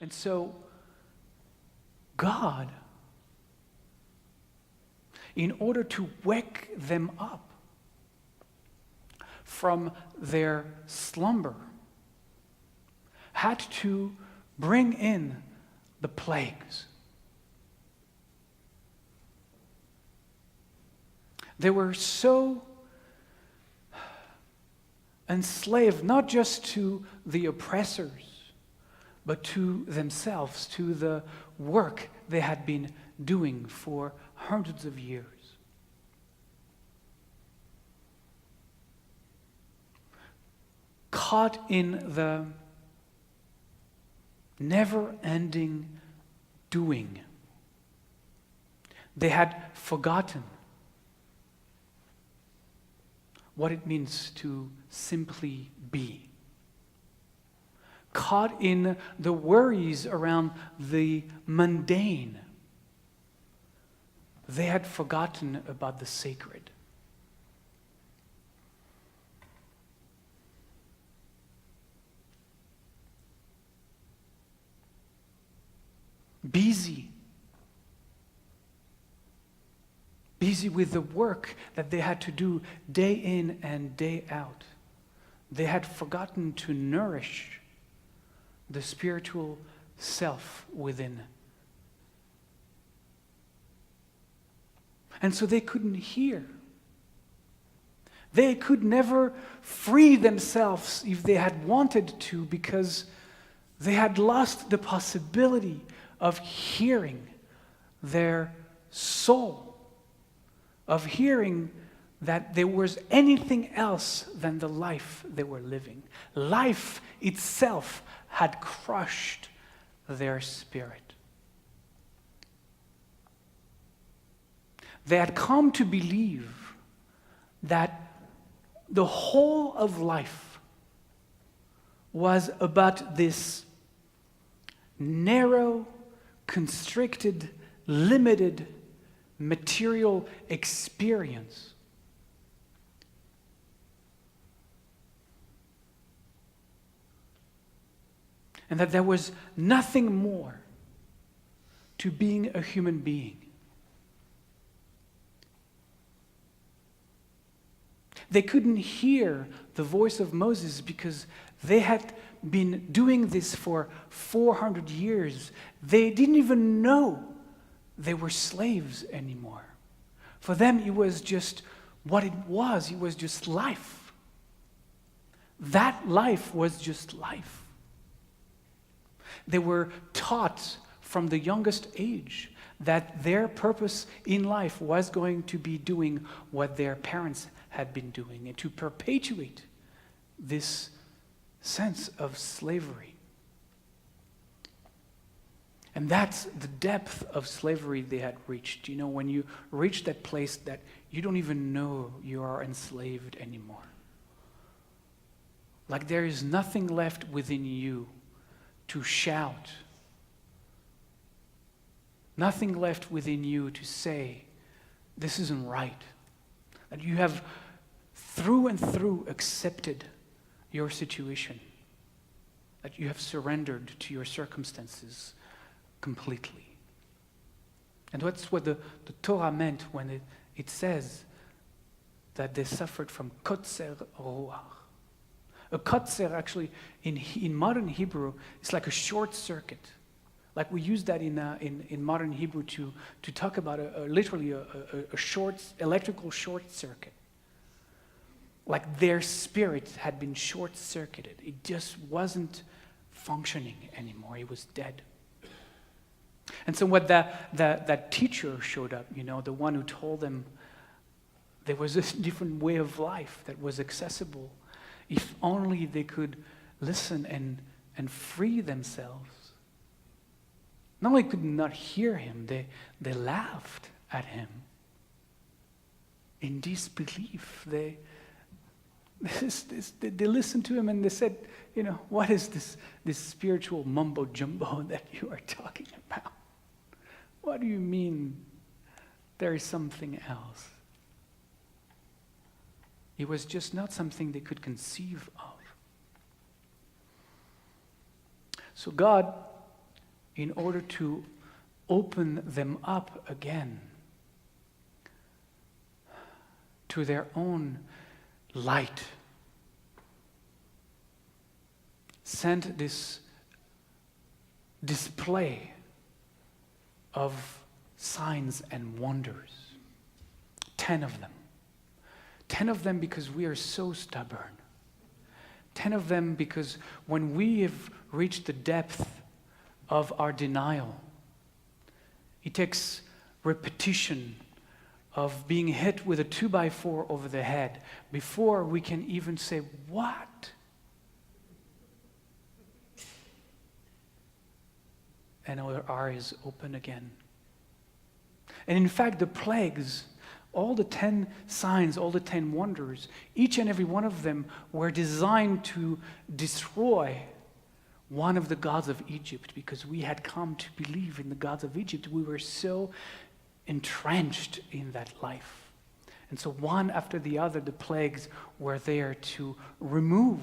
And so, God, in order to wake them up from their slumber, had to bring in the plagues. They were so enslaved, not just to the oppressors, but to themselves, to the work they had been doing for hundreds of years. Caught in the never-ending doing. They had forgotten what it means to simply be. Caught in the worries around the mundane. They had forgotten about the sacred. Busy with the work that they had to do day in and day out. They had forgotten to nourish the spiritual self within. And so they couldn't hear. They could never free themselves if they had wanted to, because they had lost the possibility of hearing their soul, of hearing that there was anything else than the life they were living. Life itself had crushed their spirit. They had come to believe that the whole of life was about this narrow, constricted, limited material experience. And that there was nothing more to being a human being. They couldn't hear the voice of Moses because they had been doing this for 400 years. They didn't even know they were slaves anymore. For them, it was just what it was. It was just life. That life was just life. They were taught from the youngest age that their purpose in life was going to be doing what their parents had been doing, and to perpetuate this sense of slavery. And that's the depth of slavery they had reached. You know, when you reach that place that you don't even know you are enslaved anymore. Like there is nothing left within you to shout. Nothing left within you to say, this isn't right. That you have through and through accepted your situation. That you have surrendered to your circumstances completely. And that's what the Torah meant when it says that they suffered from kotzer ruach. A kotzer actually in modern Hebrew is like a short circuit. Like we use that in modern Hebrew to talk about literally a short electrical short circuit. Like their spirit had been short-circuited. It just wasn't functioning anymore. It was dead. And so what that teacher showed up, you know, the one who told them there was a different way of life that was accessible, if only they could listen and free themselves. Not only could not hear him, they laughed at him in disbelief. They listened to him and they said, you know, what is this spiritual mumbo jumbo that you are talking about? What do you mean there is something else? It was just not something they could conceive of. So God in order to open them up again to their own light. Sent this display of signs and wonders. 10 of them. 10 of them because we are so stubborn. 10 of them because when we have reached the depth of our denial, it takes repetition of being hit with a 2x4 over the head before we can even say, what? And our eyes open again. And in fact, the plagues, all the 10 signs, all the 10 wonders, each and every one of them were designed to destroy one of the gods of Egypt, because we had come to believe in the gods of Egypt. We were so entrenched in that life. And so one after the other, the plagues were there to remove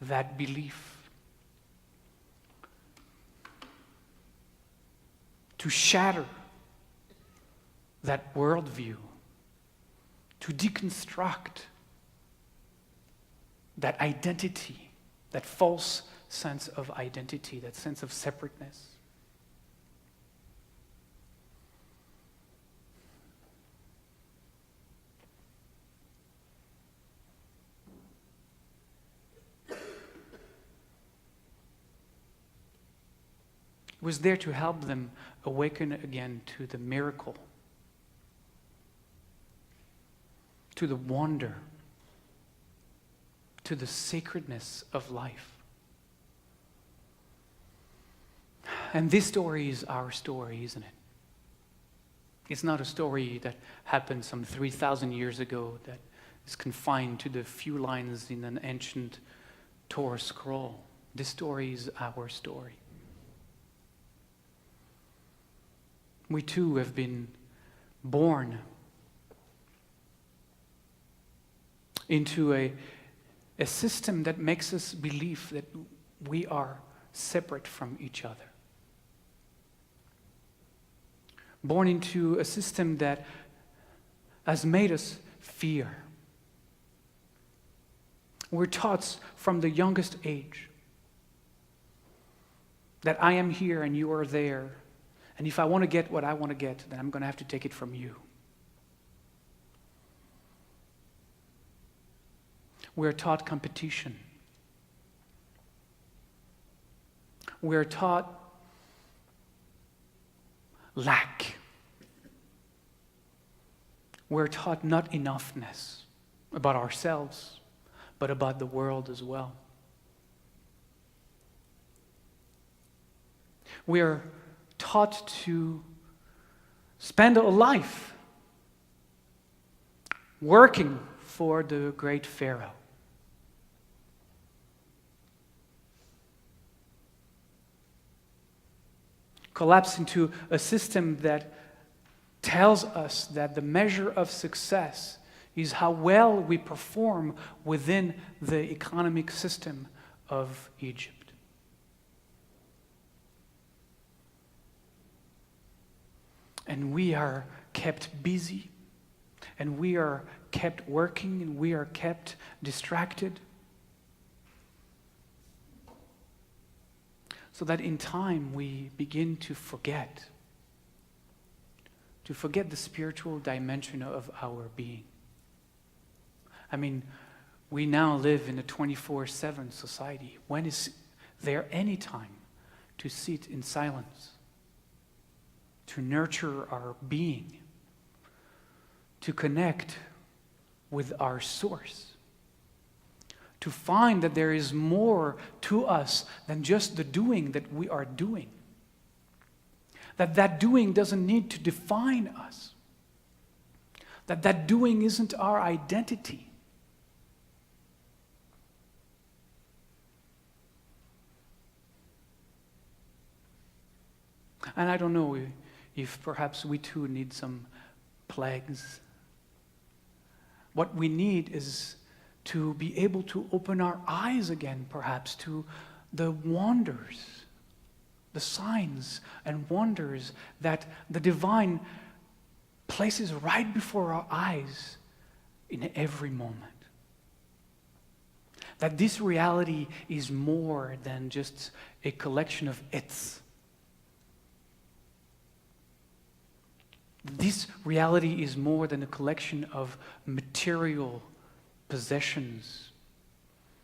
that belief, to shatter that worldview, to deconstruct that identity, that false sense of identity, that sense of separateness. It was there to help them awaken again to the miracle, to the wonder, to the sacredness of life. And this story is our story, isn't it? It's not a story that happened some 3,000 years ago that is confined to the few lines in an ancient Torah scroll. This story is our story. We too have been born into a system that makes us believe that we are separate from each other. Born into a system that has made us fear. We're taught from the youngest age that I am here and you are there. And if I want to get what I want to get, then I'm going to have to take it from you. We're taught competition. We're taught lack. We're taught not enoughness about ourselves, but about the world as well. We're taught to spend a life working for the great Pharaoh. Collapse into a system that tells us that the measure of success is how well we perform within the economic system of Egypt. And we are kept busy, and we are kept working, and we are kept distracted, so that in time we begin to forget the spiritual dimension of our being. I mean, we now live in a 24/7 society. When is there any time to sit in silence, to nurture our being, to connect with our source, to find that there is more to us than just the doing that we are doing, that doing doesn't need to define us, that doing isn't our identity. And I don't know if perhaps we too need some plagues. What we need is to be able to open our eyes again, perhaps, to the wonders, the signs and wonders that the divine places right before our eyes in every moment. That this reality is more than just a collection of its. This reality is more than a collection of material possessions.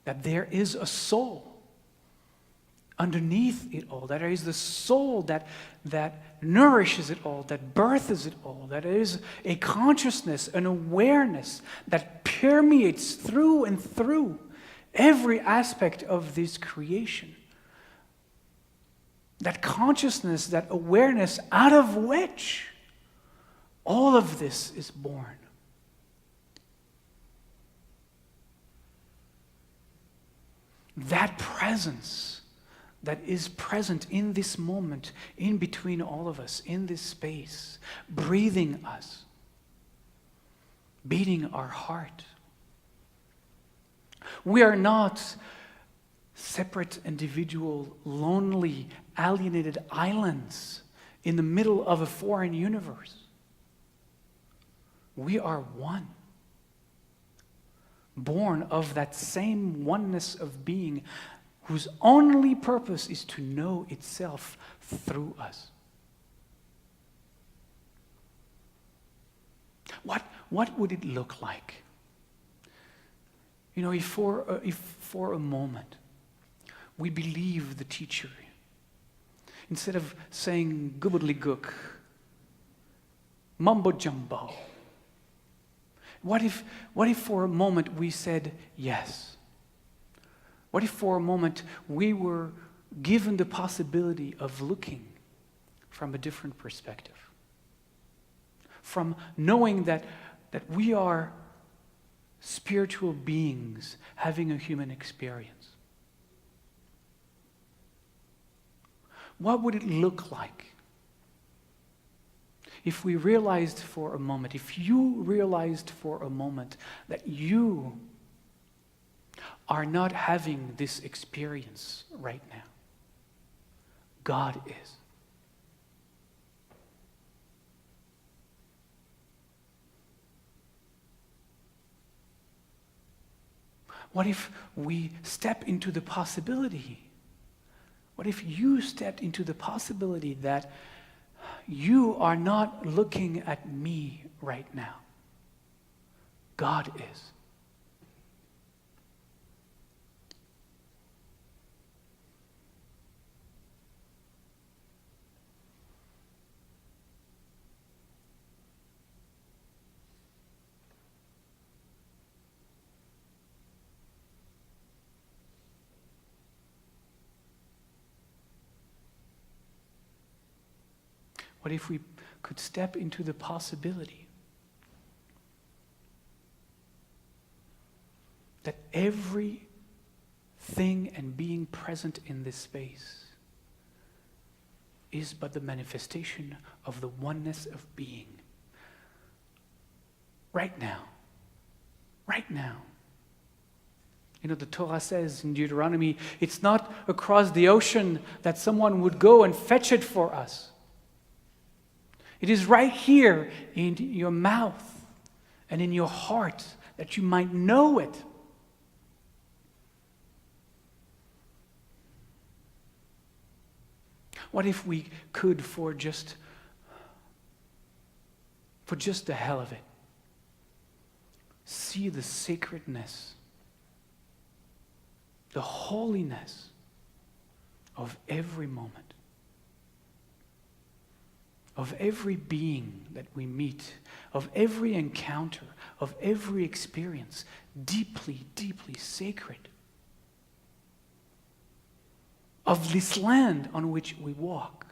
That there is a soul underneath it all. That there is the soul that nourishes it all, that births it all. That there is a consciousness, an awareness that permeates through and through every aspect of this creation. That consciousness, that awareness out of which all of this is born. That presence that is present in this moment, in between all of us, in this space, breathing us, beating our heart. We are not separate, individual, lonely, alienated islands in the middle of a foreign universe. We are one, born of that same oneness of being whose only purpose is to know itself through us. What would it look like? You know, if for a moment we believe the teacher, instead of saying gobbledygook, mumbo jumbo, what if for a moment we said yes? What if for a moment we were given the possibility of looking from a different perspective? From knowing that we are spiritual beings having a human experience. What would it look like if we realized for a moment, if you realized for a moment that you are not having this experience right now? God is. What if we step into the possibility? What if you stepped into the possibility that you are not looking at me right now? God is. What if we could step into the possibility that every thing and being present in this space is but the manifestation of the oneness of being? Right now. Right now. You know, the Torah says in Deuteronomy, it's not across the ocean that someone would go and fetch it for us. It is right here in your mouth and in your heart that you might know it. What if we could, for just the hell of it, see the sacredness, the holiness of every moment, of every being that we meet, of every encounter, of every experience, deeply, deeply sacred, of this land on which we walk,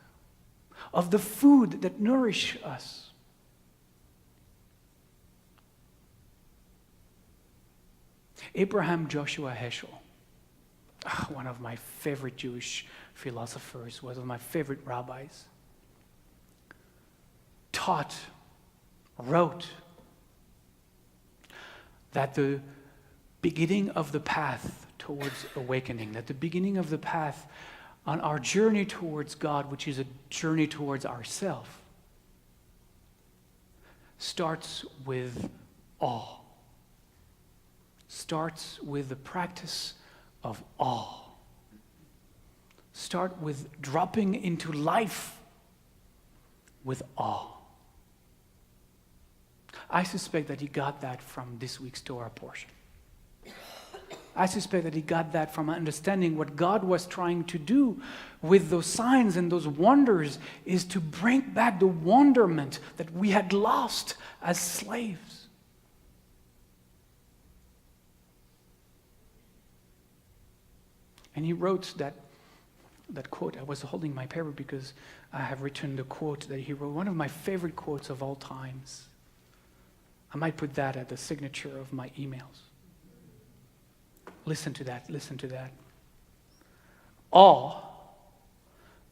of the food that nourishes us. Abraham Joshua Heschel, one of my favorite Jewish philosophers, one of my favorite rabbis, wrote that the beginning of the path to towards awakening, that the beginning of the path on our journey towards God, which is a journey towards ourselves, starts with awe. Starts with the practice of awe. Start with dropping into life with awe. I suspect that he got that from this week's Torah portion. I suspect that he got that from understanding what God was trying to do with those signs and those wonders is to bring back the wonderment that we had lost as slaves. And he wrote that quote. I was holding my paper because I have written the quote that he wrote, one of my favorite quotes of all times. I might put that at the signature of my emails. Listen to that, listen to that. Awe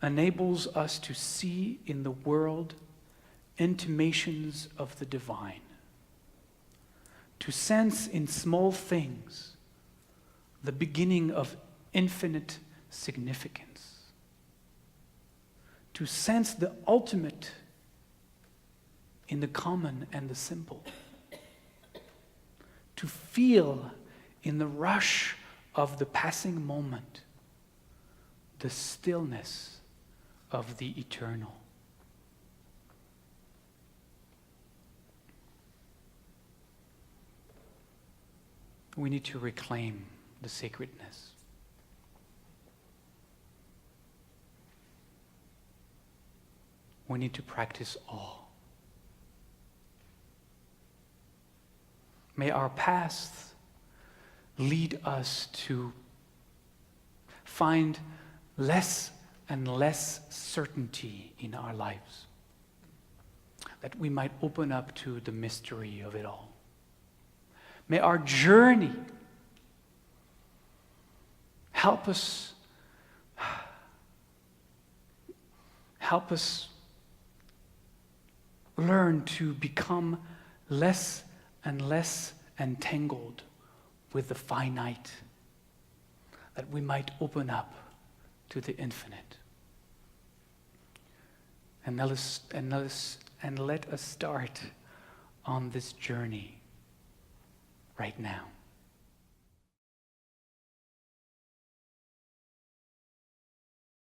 enables us to see in the world intimations of the divine, to sense in small things the beginning of infinite significance, to sense the ultimate in the common and the simple, to feel in the rush of the passing moment the stillness of the eternal. We need to reclaim the sacredness. We need to practice awe. May our past lead us to find less and less certainty in our lives, that we might open up to the mystery of it all. May our journey help us learn to become less and less entangled with the finite, that we might open up to the infinite. And let us start on this journey right now.